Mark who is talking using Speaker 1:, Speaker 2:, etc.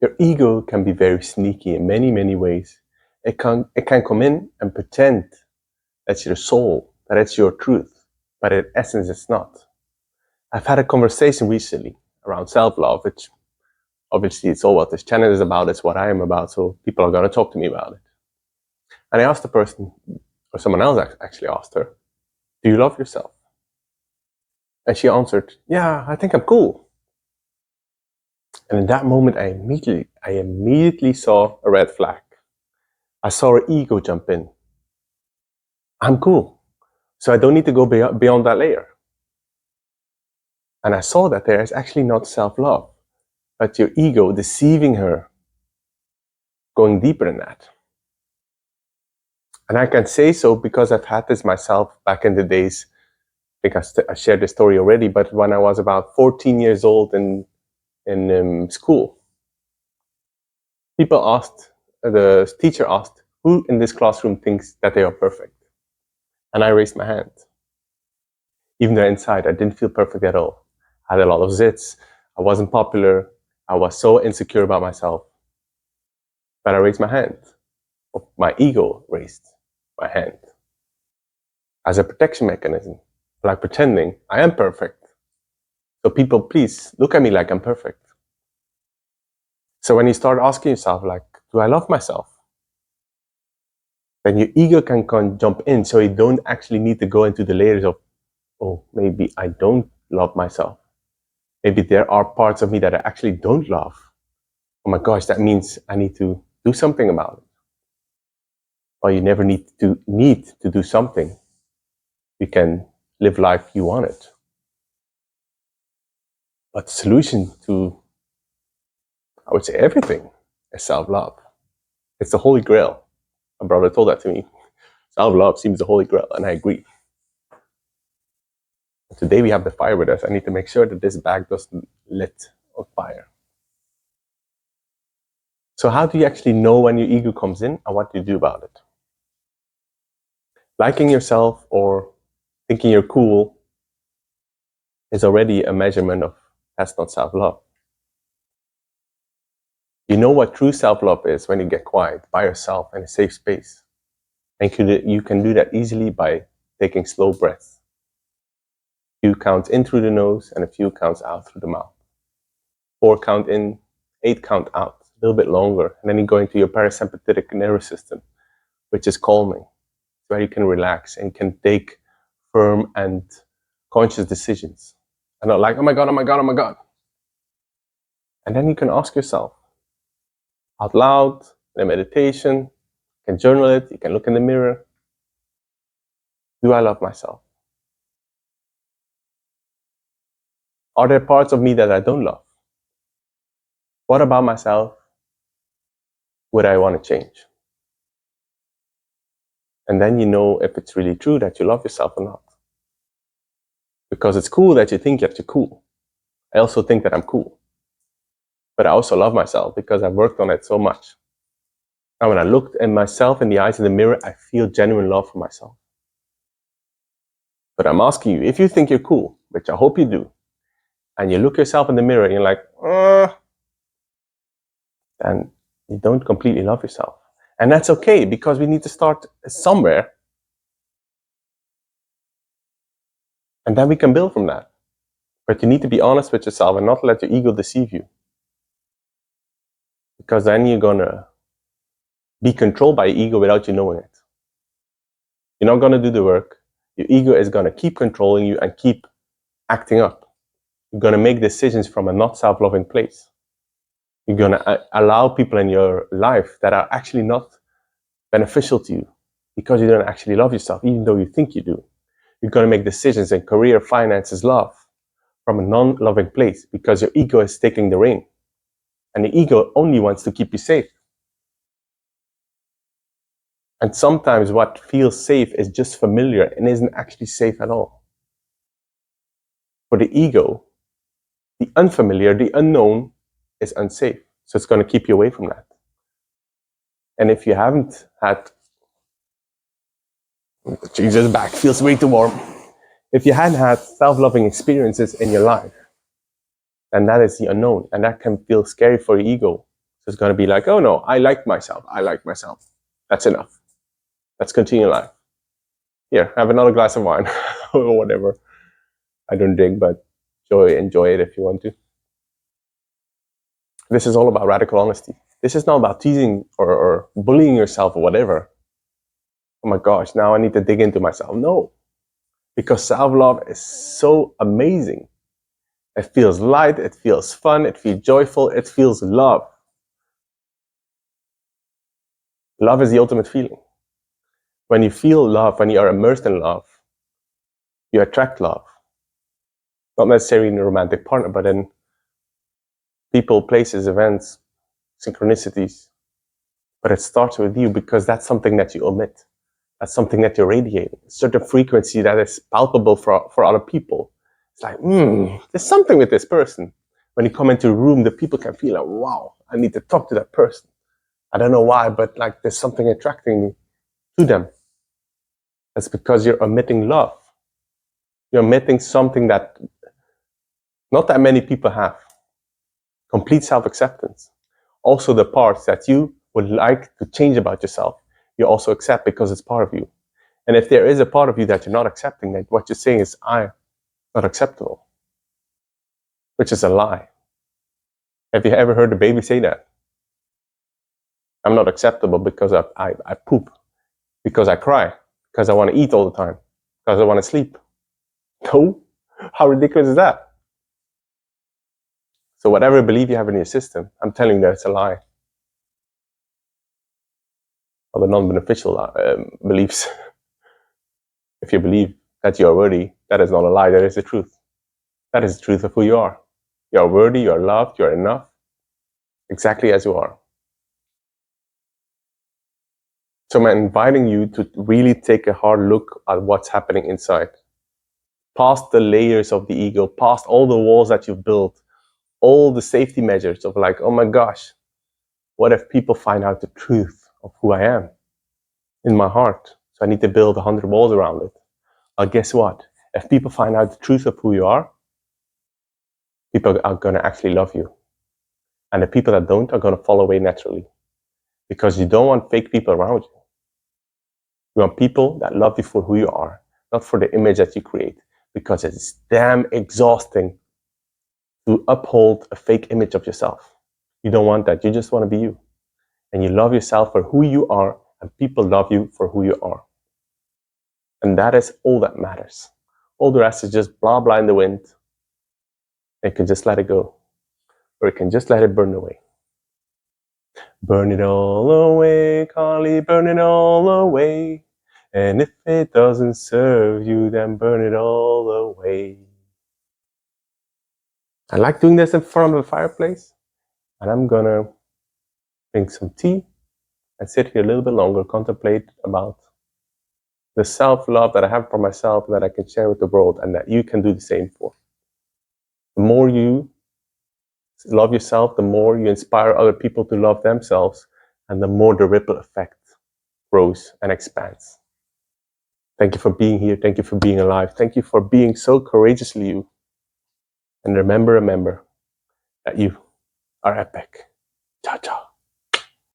Speaker 1: Your ego can be very sneaky in many, many ways. It can come in and pretend that's your soul, that it's your truth, but in essence it's not. I've had a conversation recently around self-love, which obviously it's all what this channel is about, it's what I am about, so people are going to talk to me about it. And I asked the person, or someone else actually asked her, do you love yourself? And she answered, yeah, I think I'm cool. And in that moment, I immediately saw a red flag. I saw her ego jump in. I'm cool, so I don't need to go beyond that layer. And I saw that there is actually not self-love, but your ego deceiving her, going deeper than that. And I can say so because I've had this myself back in the days. I think I shared this story already, but when I was about 14 years old in school, the teacher asked, who in this classroom thinks that they are perfect? And I raised my hand. Even though inside I didn't feel perfect at all. I had a lot of zits. I wasn't popular. I was so insecure about myself. But I raised my hand. My ego raised my hand. As a protection mechanism. Like pretending I am perfect. So people, please look at me like I'm perfect. So when you start asking yourself, like, do I love myself? Then your ego can jump in, so you don't actually need to go into the layers of, oh, maybe I don't love myself. Maybe there are parts of me that I actually don't love. Oh my gosh, that means I need to do something about it. Well, you never need to do something. You can live life you want it. But the solution to, I would say, everything is self-love. It's the holy grail. My brother told that to me. Self-love seems the holy grail, and I agree. Today we have the fire with us. I need to make sure that this bag doesn't lit on fire. So how do you actually know when your ego comes in and what do you do about it? Liking yourself or thinking you're cool is already a measurement of that's not self-love. You know what true self-love is when you get quiet by yourself in a safe space. And you can do that easily by taking slow breaths. A few counts in through the nose and a few counts out through the mouth. 4 count in, 8 count out, a little bit longer. And then you go into your parasympathetic nervous system, which is calming, where you can relax and can take firm and conscious decisions. And not like, oh my God, oh my God, oh my God. And then you can ask yourself out loud in a meditation, you can journal it, you can look in the mirror. Do I love myself? Are there parts of me that I don't love? What about myself would I want to change? And then you know if it's really true that you love yourself or not. Because it's cool that you think that you're cool. I also think that I'm cool. But I also love myself because I've worked on it so much. And when I look at myself in the eyes in the mirror, I feel genuine love for myself. But I'm asking you, if you think you're cool, which I hope you do, and you look yourself in the mirror and you're like, then you don't completely love yourself. And that's okay, because we need to start somewhere. And then we can build from that. But you need to be honest with yourself and not let your ego deceive you. Because then you're going to be controlled by your ego without you knowing it. You're not going to do the work. Your ego is going to keep controlling you and keep acting up. You're going to make decisions from a not self-loving place. You're going to allow people in your life that are actually not beneficial to you because you don't actually love yourself, even though you think you do. You're going to make decisions in career, finances, love from a non-loving place because your ego is taking the reign. And the ego only wants to keep you safe. And sometimes what feels safe is just familiar and isn't actually safe at all. For the ego, the unfamiliar, the unknown is unsafe. So it's going to keep you away from that. And if you haven't had, Jesus, back feels way too warm. If you hadn't had self-loving experiences in your life, then that is the unknown. And that can feel scary for your ego So it's going to be like, oh no, I like myself. I like myself. That's enough. Let's continue life. Here, have another glass of wine or whatever. I don't drink, but enjoy it if you want to. This is all about radical honesty. This is not about teasing or bullying yourself or whatever. Oh my gosh, now I need to dig into myself. No, because self-love is so amazing. It feels light, it feels fun, it feels joyful, it feels love. Love is the ultimate feeling. When you feel love, when you are immersed in love, you attract love. Not necessarily in a romantic partner, but in people, places, events, synchronicities. But it starts with you because that's something that you omit. That's something that you radiate. A certain frequency that is palpable for other people. It's like, there's something with this person. When you come into a room, the people can feel like, wow, I need to talk to that person. I don't know why, but like there's something attracting me to them. That's because you're emitting love. You're emitting something that not that many people have. Complete self-acceptance. Also the parts that you would like to change about yourself, you also accept because it's part of you. And if there is a part of you that you're not accepting, that what you're saying is, I'm not acceptable, which is a lie. Have you ever heard a baby say that? I'm not acceptable because I poop, because I cry, because I want to eat all the time, because I want to sleep. No? How ridiculous is that? So whatever belief you have in your system, I'm telling you that it's a lie. Or the non-beneficial beliefs. If you believe that you are worthy, that is not a lie, that is the truth. That is the truth of who you are. You are worthy, you are loved, you are enough, exactly as you are. So I'm inviting you to really take a hard look at what's happening inside. Past the layers of the ego, past all the walls that you've built, all the safety measures of like, oh my gosh, what if people find out the truth of who I am in my heart? So I need to build 100 walls around it. Well, guess what? If people find out the truth of who you are, people are going to actually love you. And the people that don't are going to fall away naturally. Because you don't want fake people around you. You want people that love you for who you are, not for the image that you create. Because it's damn exhausting to uphold a fake image of yourself. You don't want that. You just want to be you. And you love yourself for who you are, and people love you for who you are. And that is all that matters. All the rest is just blah blah in the wind. You can just let it go. Or you can just let it burn away. Burn it all away, Carly, burn it all away. And if it doesn't serve you, then burn it all away. I like doing this in front of the fireplace. And I'm gonna drink some tea and sit here a little bit longer, contemplate about the self-love that I have for myself that I can share with the world and that you can do the same for. The more you love yourself, the more you inspire other people to love themselves, and the more the ripple effect grows and expands. Thank you for being here. Thank you for being alive. Thank you for being so courageously you. And remember that you are epic. Ciao, ciao.